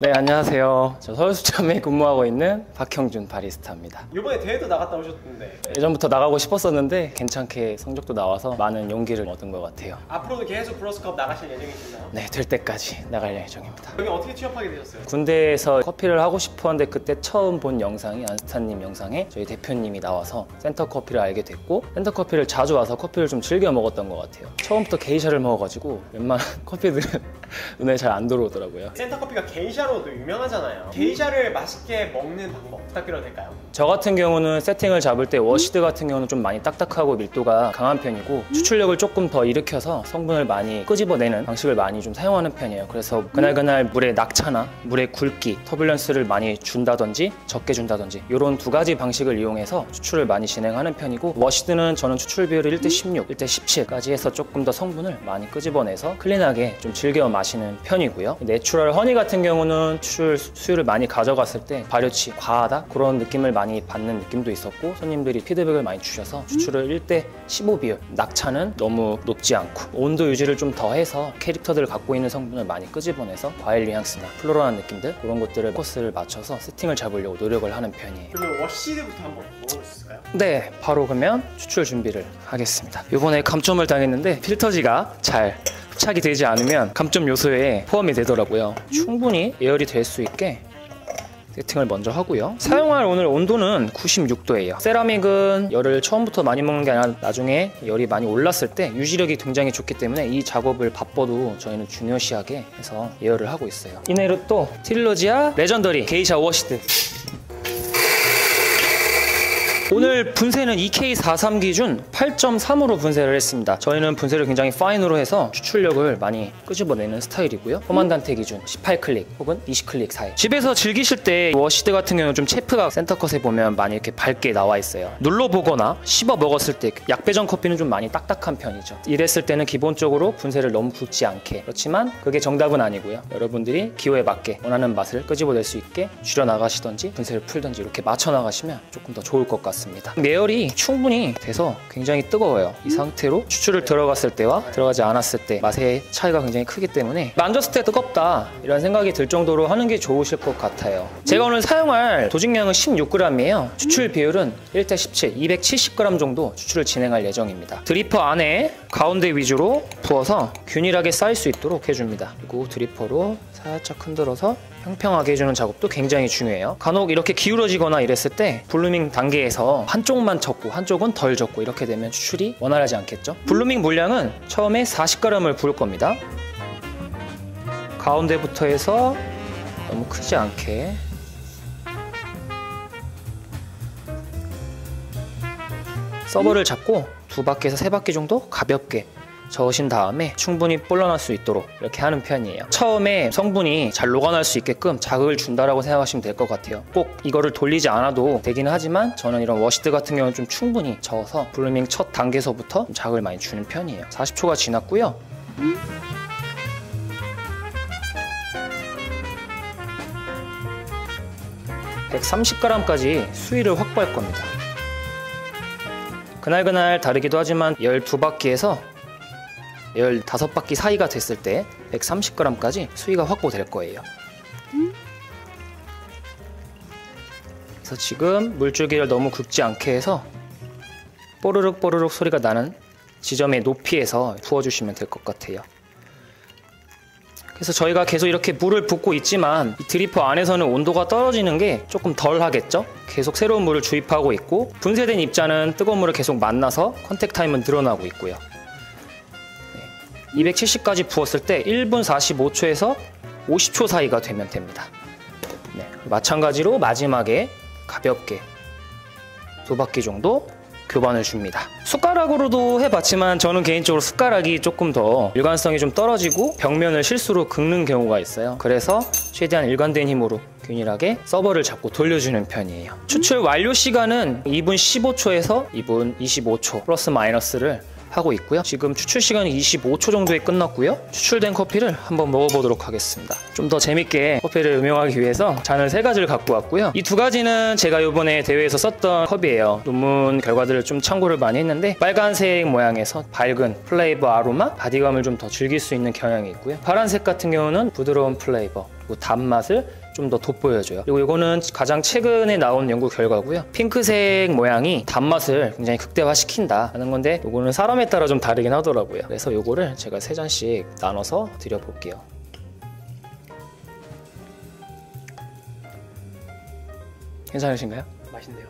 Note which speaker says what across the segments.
Speaker 1: 네, 안녕하세요. 저 서울수점에 근무하고 있는 박형준 바리스타입니다.
Speaker 2: 이번에 대회도 나갔다 오셨던데
Speaker 1: 예전부터 나가고 싶었었는데 괜찮게 성적도 나와서 많은 용기를 얻은 것 같아요.
Speaker 2: 앞으로도 계속 브로스컵 나가실 예정이신가요?
Speaker 1: 네, 될 때까지 나갈 예정입니다.
Speaker 2: 여기 어떻게 취업하게 되셨어요?
Speaker 1: 군대에서 커피를 하고 싶었는데 그때 처음 본 영상이 안스타님 영상에 저희 대표님이 나와서 센터커피를 알게 됐고, 센터커피를 자주 와서 커피를 좀 즐겨 먹었던 것 같아요. 처음부터 게이샤를 먹어가지고 웬만한 커피들은 눈에 잘 안 들어오더라고요.
Speaker 2: 센터커피가 게이샤로도 유명하잖아요. 게이샤를 맛있게 먹는 방법 부탁드려도 될까요?
Speaker 1: 저 같은 경우는 세팅을 잡을 때 워시드 같은 경우는 좀 많이 딱딱하고 밀도가 강한 편이고 추출력을 조금 더 일으켜서 성분을 많이 끄집어내는 방식을 많이 좀 사용하는 편이에요. 그래서 그날그날 물의 낙차나 물의 굵기, 터뷸런스를 많이 준다든지 적게 준다든지 이런 두 가지 방식을 이용해서 추출을 많이 진행하는 편이고, 워시드는 저는 추출 비율을 1:16, 1:17까지 해서 조금 더 성분을 많이 끄집어내서 클린하게 좀 즐겨 마시는 편이고요. 내추럴 허니 같은 경우는 추출 수율을 많이 가져갔을 때 발효치 과하다 그런 느낌을 많이 받는 느낌도 있었고, 손님들이 피드백을 많이 주셔서 추출을 1:15 비율, 낙차는 너무 높지 않고 온도 유지를 좀 더 해서 캐릭터들을 갖고 있는 성분을 많이 끄집어내서 과일 뉘앙스나 플로럴한 느낌들 그런 것들을 코스를 맞춰서 세팅을 잡으려고 노력을 하는 편이에요.
Speaker 2: 그러면 워시드부터 한번 먹어볼 수 있을까요?
Speaker 1: 네, 바로 그러면 추출 준비를 하겠습니다. 이번에 감점을 당했는데 필터지가 잘 흡착이 되지 않으면 감점 요소에 포함이 되더라고요. 충분히 예열이 될 수 있게 세팅을 먼저 하고요. 사용할 오늘 온도는 96도예요. 세라믹은 열을 처음부터 많이 먹는 게 아니라 나중에 열이 많이 올랐을 때 유지력이 굉장히 좋기 때문에 이 작업을 바빠도 저희는 중요시하게 해서 예열을 하고 있어요. 이내로 또 틸로지아 레전더리 게이샤 워시드. 오늘 분쇄는 EK43 기준 8.3으로 분쇄를 했습니다. 저희는 분쇄를 굉장히 파인으로 해서 추출력을 많이 끄집어내는 스타일이고요. 코만단테 기준 18클릭 혹은 20클릭 사이. 집에서 즐기실 때 워시드 같은 경우는 좀 체프가 센터컷에 보면 많이 이렇게 밝게 나와 있어요. 눌러보거나 씹어 먹었을 때 약배전 커피는 좀 많이 딱딱한 편이죠. 이랬을 때는 기본적으로 분쇄를 너무 굵지 않게, 그렇지만 그게 정답은 아니고요. 여러분들이 기호에 맞게 원하는 맛을 끄집어낼 수 있게 줄여나가시던지 분쇄를 풀던지 이렇게 맞춰나가시면 조금 더 좋을 것 같습니다. 내열이 충분히 돼서 굉장히 뜨거워요. 이 상태로 추출을 들어갔을 때와 들어가지 않았을 때 맛의 차이가 굉장히 크기 때문에 만졌을 때 뜨겁다 이런 생각이 들 정도로 하는 게 좋으실 것 같아요. 제가 오늘 사용할 도직량은 16g이에요. 추출 비율은 1:17, 270g 정도 추출을 진행할 예정입니다. 드리퍼 안에 가운데 위주로 부어서 균일하게 쌓일 수 있도록 해줍니다. 그리고 드리퍼로 살짝 흔들어서 평평하게 해주는 작업도 굉장히 중요해요. 간혹 이렇게 기울어지거나 이랬을 때 블루밍 단계에서 한쪽만 젖고 한쪽은 덜 젖고 이렇게 되면 추출이 원활하지 않겠죠? 블루밍 물량은 처음에 40g을 부을 겁니다. 가운데부터 해서 너무 크지 않게 서버를 잡고 2바퀴에서 3바퀴 정도 가볍게 저으신 다음에 충분히 볼러날 수 있도록 이렇게 하는 편이에요. 처음에 성분이 잘 녹아날 수 있게끔 자극을 준다라고 생각하시면 될 것 같아요. 꼭 이거를 돌리지 않아도 되기는 하지만 저는 이런 워시드 같은 경우는 좀 충분히 저어서 블루밍 첫 단계에서부터 좀 자극을 많이 주는 편이에요. 40초가 지났고요. (130g까지) 수위를 확보할 겁니다. 그날그날 다르기도 하지만 12바퀴에서 15바퀴 사이가 됐을 때 130g까지 수위가 확보될 거예요. 그래서 지금 물줄기를 너무 굵지 않게 해서 뽀르륵 뽀르륵 소리가 나는 지점의 높이에서 부어주시면 될 것 같아요. 그래서 저희가 계속 이렇게 물을 붓고 있지만 이 드리퍼 안에서는 온도가 떨어지는 게 조금 덜 하겠죠? 계속 새로운 물을 주입하고 있고 분쇄된 입자는 뜨거운 물을 계속 만나서 컨택 타임은 늘어나고 있고요. 270까지 부었을 때 1분 45초에서 50초 사이가 되면 됩니다. 네, 마찬가지로 마지막에 가볍게 2바퀴 정도 교반을 줍니다. 숟가락으로도 해봤지만 저는 개인적으로 숟가락이 조금 더 일관성이 좀 떨어지고 벽면을 실수로 긁는 경우가 있어요. 그래서 최대한 일관된 힘으로 균일하게 서버를 잡고 돌려주는 편이에요. 추출 완료 시간은 2분 15초에서 2분 25초 플러스 마이너스를 하고 있고요. 지금 추출 시간이 25초 정도에 끝났고요. 추출된 커피를 한번 먹어보도록 하겠습니다. 좀 더 재밌게 커피를 음용하기 위해서 잔을 3가지를 갖고 왔고요. 이 2가지는 제가 이번에 대회에서 썼던 컵이에요. 논문 결과들을 좀 참고를 많이 했는데 빨간색 모양에서 밝은 플레이버 아로마, 바디감을 좀 더 즐길 수 있는 경향이 있고요. 파란색 같은 경우는 부드러운 플레이버, 그리고 단맛을 좀 더 돋보여줘요. 그리고 이거는 가장 최근에 나온 연구 결과고요. 핑크색 모양이 단맛을 굉장히 극대화시킨다 하는 건데 이거는 사람에 따라 좀 다르긴 하더라고요. 그래서 이거를 제가 3잔씩 나눠서 드려볼게요. 괜찮으신가요?
Speaker 2: 맛있네요.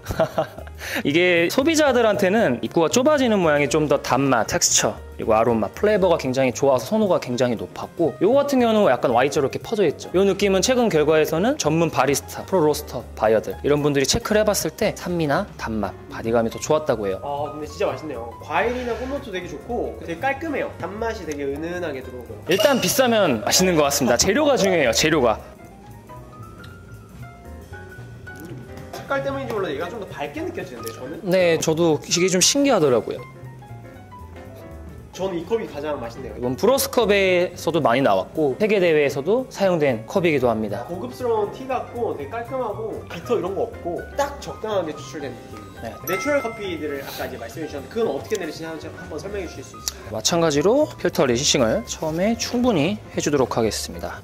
Speaker 1: 이게 소비자들한테는 입구가 좁아지는 모양이 좀 더 단맛, 텍스처, 그리고 아로마, 플레이버가 굉장히 좋아서 선호가 굉장히 높았고 요거 같은 경우는 약간 Y자로 이렇게 퍼져 있죠. 요 느낌은 최근 결과에서는 전문 바리스타, 프로 로스터, 바이어들 이런 분들이 체크를 해봤을 때 산미나 단맛, 바디감이 더 좋았다고 해요.
Speaker 2: 아 근데 진짜 맛있네요. 과일이나 꽃노트 되게 좋고 되게 깔끔해요. 단맛이 되게 은은하게 들어오고요.
Speaker 1: 일단 비싸면 맛있는 것 같습니다. 재료가 중요해요. 재료가.
Speaker 2: 색깔 때문인지 몰라도 얘가 좀 더 밝게 느껴지는데 저는?
Speaker 1: 네, 저도 이게 좀 신기하더라고요.
Speaker 2: 저는 이 컵이 가장 맛있네요.
Speaker 1: 이건 브로스컵에서도 많이 나왔고 세계대회에서도 사용된 컵이기도 합니다.
Speaker 2: 고급스러운 티 같고 되게 깔끔하고 비터 이런 거 없고 딱 적당하게 추출된 느낌입니다.
Speaker 1: 네.
Speaker 2: 내추럴 커피들을 아까 이제 말씀해 주셨는데 그건 어떻게 내리시는지 한번 설명해 주실 수 있어요?
Speaker 1: 마찬가지로 필터 리시싱을 처음에 충분히 해주도록 하겠습니다.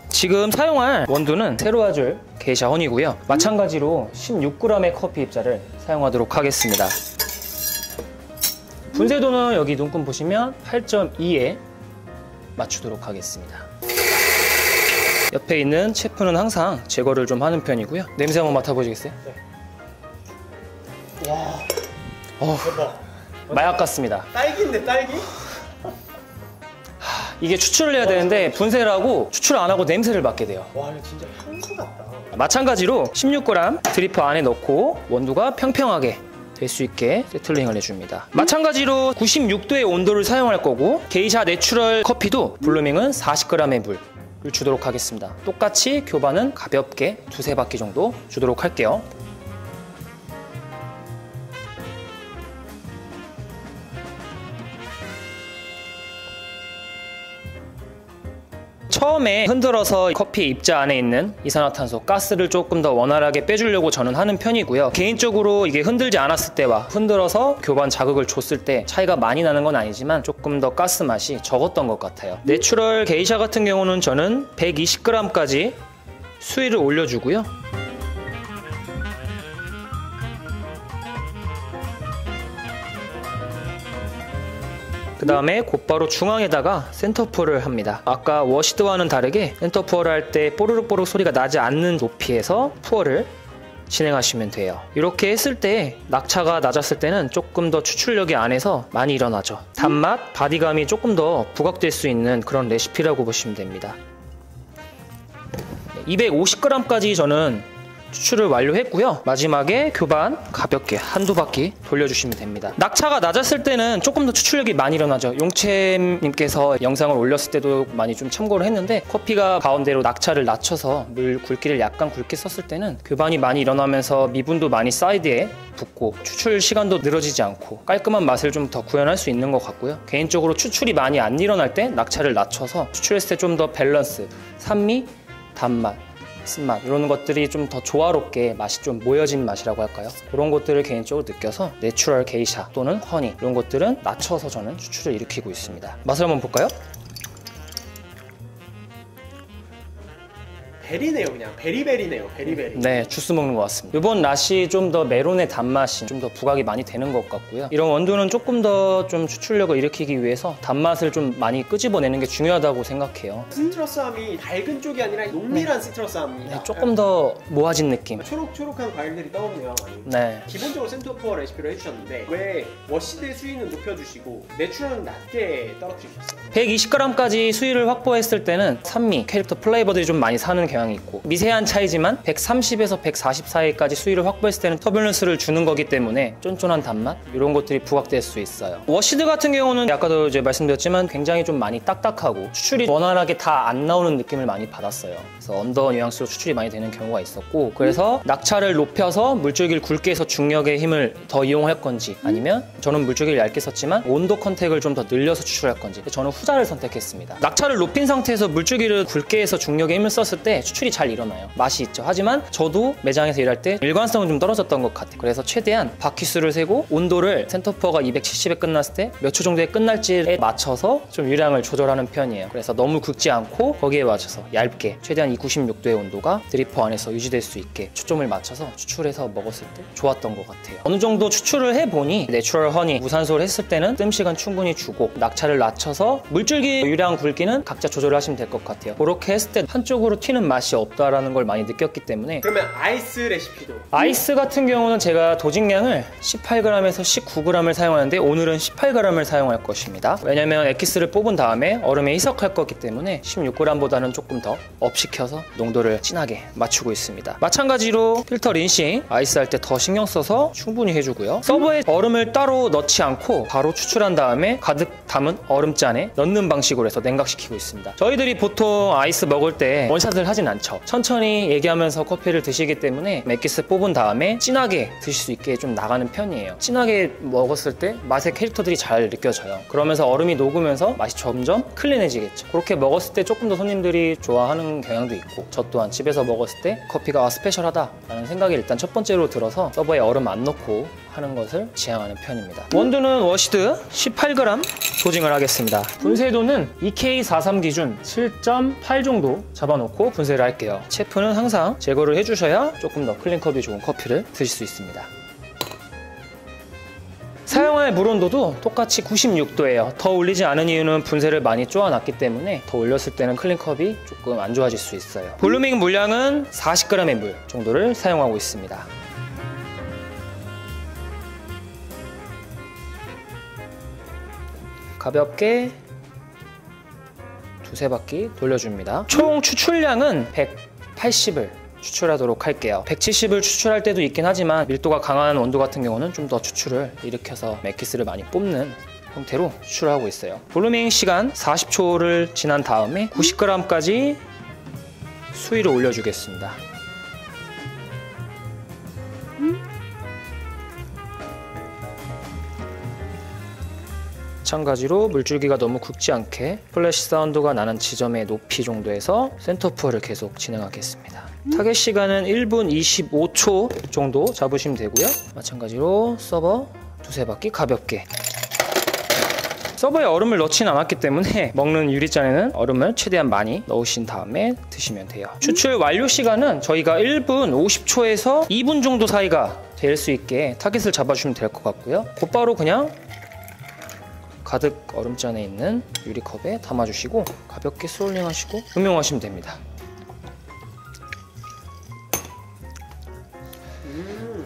Speaker 1: 지금 사용할 원두는 세로아줄 게이샤 허니고요. 마찬가지로 16g의 커피 입자를 사용하도록 하겠습니다. 분쇄도는 여기 눈금 보시면 8.2에 맞추도록 하겠습니다. 옆에 있는 체프는 항상 제거를 좀 하는 편이고요. 냄새 한번 맡아보시겠어요?
Speaker 2: 네. 와, 대박.
Speaker 1: 마약 같습니다.
Speaker 2: 딸기인데 딸기?
Speaker 1: 이게 추출을 해야 되는데 분쇄를 하고 추출 안 하고 냄새를 맡게 돼요.
Speaker 2: 와, 이거 진짜 향수 같다.
Speaker 1: 마찬가지로 16g 드리퍼 안에 넣고 원두가 평평하게 될 수 있게 세틀링을 해줍니다. 마찬가지로 96도의 온도를 사용할 거고 게이샤 내추럴 커피도 블루밍은 40g의 물을 주도록 하겠습니다. 똑같이 교반은 가볍게 2-3바퀴 정도 주도록 할게요. 처음에 흔들어서 커피 입자 안에 있는 이산화탄소, 가스를 조금 더 원활하게 빼주려고 저는 하는 편이고요. 개인적으로 이게 흔들지 않았을 때와 흔들어서 교반 자극을 줬을 때 차이가 많이 나는 건 아니지만 조금 더 가스 맛이 적었던 것 같아요. 내추럴 게이샤 같은 경우는 저는 120g까지 수위를 올려주고요. 그 다음에 곧바로 중앙에다가 센터포를 합니다. 아까 워시드와는 다르게 센터포를 할 때 뽀르륵뽀르륵 소리가 나지 않는 높이에서 푸어를 진행하시면 돼요. 이렇게 했을 때 낙차가 낮았을 때는 조금 더 추출력이 안에서 많이 일어나죠. 단맛, 바디감이 조금 더 부각될 수 있는 그런 레시피라고 보시면 됩니다. 250g까지 저는 추출을 완료했고요. 마지막에 교반 가볍게 한두 바퀴 돌려주시면 됩니다. 낙차가 낮았을 때는 조금 더 추출력이 많이 일어나죠. 용채님께서 영상을 올렸을 때도 많이 좀 참고를 했는데 커피가 가운데로 낙차를 낮춰서 물 굵기를 약간 굵게 썼을 때는 교반이 많이 일어나면서 미분도 많이 사이드에 붙고 추출 시간도 늘어지지 않고 깔끔한 맛을 좀 더 구현할 수 있는 것 같고요. 개인적으로 추출이 많이 안 일어날 때 낙차를 낮춰서 추출했을 때 좀 더 밸런스, 산미, 단맛, 쓴맛 이런 것들이 좀 더 조화롭게 맛이 좀 모여진 맛이라고 할까요? 그런 것들을 개인적으로 느껴서 내추럴 게이샤 또는 허니 이런 것들은 낮춰서 저는 추출을 일으키고 있습니다. 맛을 한번 볼까요?
Speaker 2: 베리네요. 그냥 베리베리네요. 베리베리.
Speaker 1: 네, 주스 먹는 것 같습니다. 이번 낫이 좀 더 메론의 단맛이 좀 더 부각이 많이 되는 것 같고요. 이런 원두는 조금 더 좀 추출력을 일으키기 위해서 단맛을 좀 많이 끄집어내는 게 중요하다고 생각해요.
Speaker 2: 시트러스함이 밝은 쪽이 아니라 농밀한 시트러스함입니다.
Speaker 1: 네, 조금 더 모아진 느낌.
Speaker 2: 초록초록한 과일들이 떠오르네요. 많이.
Speaker 1: 네.
Speaker 2: 기본적으로 센터포어 레시피를 해주셨는데 왜 워시드의 수위는 높여주시고 내추럴은 낮게 떨어뜨리셨어요?
Speaker 1: 120g까지 수위를 확보했을 때는 산미, 캐릭터 플레이버들이 좀 많이 사는 경향이 영향이 있고, 미세한 차이지만 130에서 140 사이까지 수위를 확보했을 때는 터뷸런스를 주는 거기 때문에 쫀쫀한 단맛 이런 것들이 부각될 수 있어요. 워시드 같은 경우는 아까도 이제 말씀드렸지만 굉장히 좀 많이 딱딱하고 추출이 원활하게 다 안 나오는 느낌을 많이 받았어요. 그래서 언더 뉘앙스로 추출이 많이 되는 경우가 있었고, 그래서 낙차를 높여서 물줄기를 굵게 해서 중력의 힘을 더 이용할 건지, 아니면 저는 물줄기를 얇게 썼지만 온도 컨택을 좀 더 늘려서 추출할 건지, 저는 후자를 선택했습니다. 낙차를 높인 상태에서 물줄기를 굵게 해서 중력의 힘을 썼을 때 추출이 잘 일어나요. 맛이 있죠. 하지만 저도 매장에서 일할 때 일관성은 좀 떨어졌던 것 같아요. 그래서 최대한 바퀴수를 세고 온도를 센터포가 270에 끝났을 때 몇 초 정도에 끝날지에 맞춰서 좀 유량을 조절하는 편이에요. 그래서 너무 굵지 않고 거기에 맞춰서 얇게 최대한 96도의 온도가 드리퍼 안에서 유지될 수 있게 초점을 맞춰서 추출해서 먹었을 때 좋았던 것 같아요. 어느 정도 추출을 해보니 내추럴 허니 무산소를 했을 때는 뜸 시간 충분히 주고 낙차를 낮춰서 물줄기 유량 굵기는 각자 조절을 하시면 될 것 같아요. 그렇게 했을 때 한쪽으로 튀는 맛이 없다라는 걸 많이 느꼈기 때문에.
Speaker 2: 그러면 아이스 레시피도?
Speaker 1: 아이스 같은 경우는 제가 도직량을 18g에서 19g을 사용하는데 오늘은 18g을 사용할 것입니다. 왜냐면 엑기스를 뽑은 다음에 얼음에 희석할 거기 때문에 16g보다는 조금 더 업시켜서 농도를 진하게 맞추고 있습니다. 마찬가지로 필터 린싱 아이스 할 때 더 신경 써서 충분히 해주고요. 서버에 얼음을 따로 넣지 않고 바로 추출한 다음에 가득 담은 얼음잔에 넣는 방식으로 해서 냉각시키고 있습니다. 저희들이 보통 아이스 먹을 때 원샷을 하진 않죠. 천천히 얘기하면서 커피를 드시기 때문에 엑기스 뽑은 다음에 진하게 드실 수 있게 좀 나가는 편이에요. 진하게 먹었을 때 맛의 캐릭터들이 잘 느껴져요. 그러면서 얼음이 녹으면서 맛이 점점 클린해지겠죠. 그렇게 먹었을 때 조금 더 손님들이 좋아하는 경향도 있고, 저 또한 집에서 먹었을 때 커피가 스페셜하다라는 생각이 일단 첫 번째로 들어서 서버에 얼음 안 넣고 하는 것을 지향하는 편입니다. 원두는 워시드 18g 도징을 하겠습니다. 분쇄도는 EK43 기준 7.8 정도 잡아놓고 분쇄를 할게요. 체프는 항상 제거를 해주셔야 조금 더 클린컵이 좋은 커피를 드실 수 있습니다. 사용할 물 온도도 똑같이 96도예요. 더 올리지 않은 이유는 분쇄를 많이 쪼아놨기 때문에 더 올렸을 때는 클린컵이 조금 안 좋아질 수 있어요. 볼루밍 물량은 40g의 물 정도를 사용하고 있습니다. 가볍게 두세 바퀴 돌려줍니다. 총 추출량은 180을 추출하도록 할게요. 170을 추출할 때도 있긴 하지만 밀도가 강한 원두 같은 경우는 좀 더 추출을 일으켜서 맥기스를 많이 뽑는 형태로 추출하고 있어요. 볼루밍 시간 40초를 지난 다음에 90g까지 수위를 올려주겠습니다. 마찬가지로 물줄기가 너무 굵지 않게 플래시 사운드가 나는 지점의 높이 정도에서 센터푸어를 계속 진행하겠습니다. 타겟 시간은 1분 25초 정도 잡으시면 되고요. 마찬가지로 서버 두세 바퀴 가볍게. 서버에 얼음을 넣지는 않았기 때문에 먹는 유리잔에는 얼음을 최대한 많이 넣으신 다음에 드시면 돼요. 추출 완료 시간은 저희가 1분 50초에서 2분 정도 사이가 될 수 있게 타겟을 잡아주시면 될 것 같고요. 곧바로 그냥 가득 얼음잔에 있는 유리컵에 담아주시고 가볍게 스롤링 하시고 음용하시면 됩니다.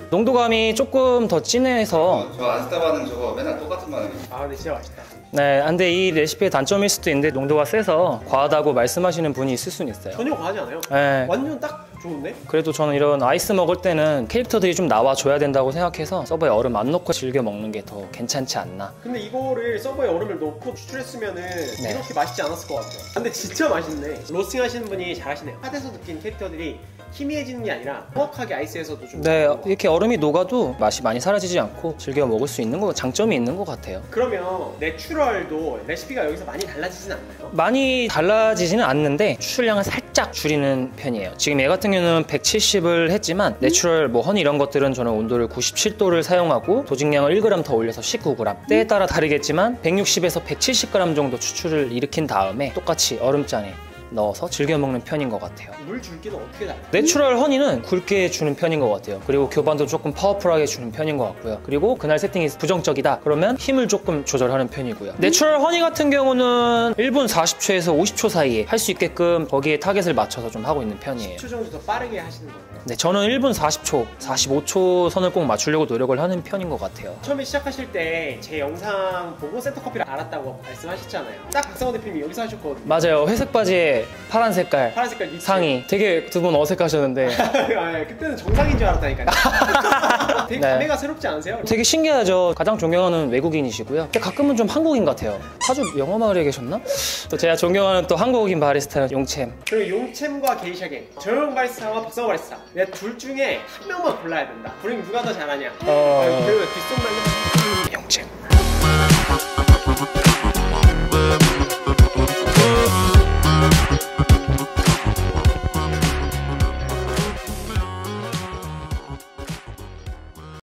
Speaker 1: 농도감이 조금 더 진해서
Speaker 3: 저 아스타 반응 저거 맨날 똑같은 반응이에요.
Speaker 2: 아 근데 진짜 맛있다.
Speaker 1: 네, 근데 이 레시피의 단점일 수도 있는데 농도가 세서 과하다고 말씀하시는 분이 있을 수는 있어요.
Speaker 2: 전혀 과하지 않아요?
Speaker 1: 네.
Speaker 2: 완전 딱 좋은데?
Speaker 1: 그래도 저는 이런 아이스 먹을 때는 캐릭터들이 좀 나와줘야 된다고 생각해서 서버에 얼음 안 넣고 즐겨 먹는 게 더 괜찮지 않나.
Speaker 2: 근데 이거를 서버에 얼음을 넣고 추출했으면은
Speaker 1: 네.
Speaker 2: 이렇게 맛있지 않았을 것 같아요. 근데 진짜 맛있네. 로스팅 하시는 분이 잘하시네요. 핫에서 느낀 캐릭터들이 희미해지는 게 아니라 정확하게 아이스에서도 좀
Speaker 1: 네, 이렇게 얼음이 녹아도 맛이 많이 사라지지 않고 즐겨 먹을 수 있는 거 장점이 있는 것 같아요.
Speaker 2: 그러면 내추럴도 레시피가 여기서 많이 달라지진 않나요?
Speaker 1: 많이 달라지지는 않는데 추출량을 살짝 줄이는 편이에요. 지금 얘 같은 경우는 170을 했지만 내추럴 뭐 허니 이런 것들은 저는 온도를 97도를 사용하고 도직량을 1g 더 올려서 19g, 때에 따라 다르겠지만 160에서 170g 정도 추출을 일으킨 다음에 똑같이 얼음잔에 넣어서 즐겨 먹는 편인 것 같아요.
Speaker 2: 물 줄기는 어떻게 달라요?
Speaker 1: 내추럴 허니는 굵게 주는 편인 것 같아요. 그리고 교반도 조금 파워풀하게 주는 편인 것 같고요. 그리고 그날 세팅이 부정적이다 그러면 힘을 조금 조절하는 편이고요. 내추럴 허니 같은 경우는 1분 40초에서 50초 사이에 할 수 있게끔 거기에 타겟을 맞춰서 좀 하고 있는 편이에요.
Speaker 2: 10초 정도 더 빠르게 하시는 거예요?
Speaker 1: 네, 저는 1분 40초, 45초 선을 꼭 맞추려고 노력을 하는 편인 것 같아요.
Speaker 2: 처음에 시작하실 때 제 영상 보고 센터 커피를 알았다고 말씀하셨잖아요. 딱 박상원 대표님이 여기서 하셨거든요.
Speaker 1: 맞아요. 회색 바지에 위에 파란 색깔
Speaker 2: 파란 색깔 니트.
Speaker 1: 상의. 되게 두 분 어색하셨는데
Speaker 2: 아, 그때는 정상인 줄 알았다니까요. 되게
Speaker 1: 네.
Speaker 2: 감회가 새롭지 않으세요?
Speaker 1: 되게 신기하죠. 가장 존경하는 외국인이시고요. 근데 가끔은 좀 한국인 같아요. 파주 영어 마을에 계셨나? 또 제가 존경하는 또 한국인 바리스타는 용챔.
Speaker 2: 그리고 용챔과 게이샤갱, 정영 바리스타와 박성호 바리스타. 내가 둘 중에 한 명만 골라야 된다. 우린 누가 더 잘하냐? 그리고 뒷속 날려.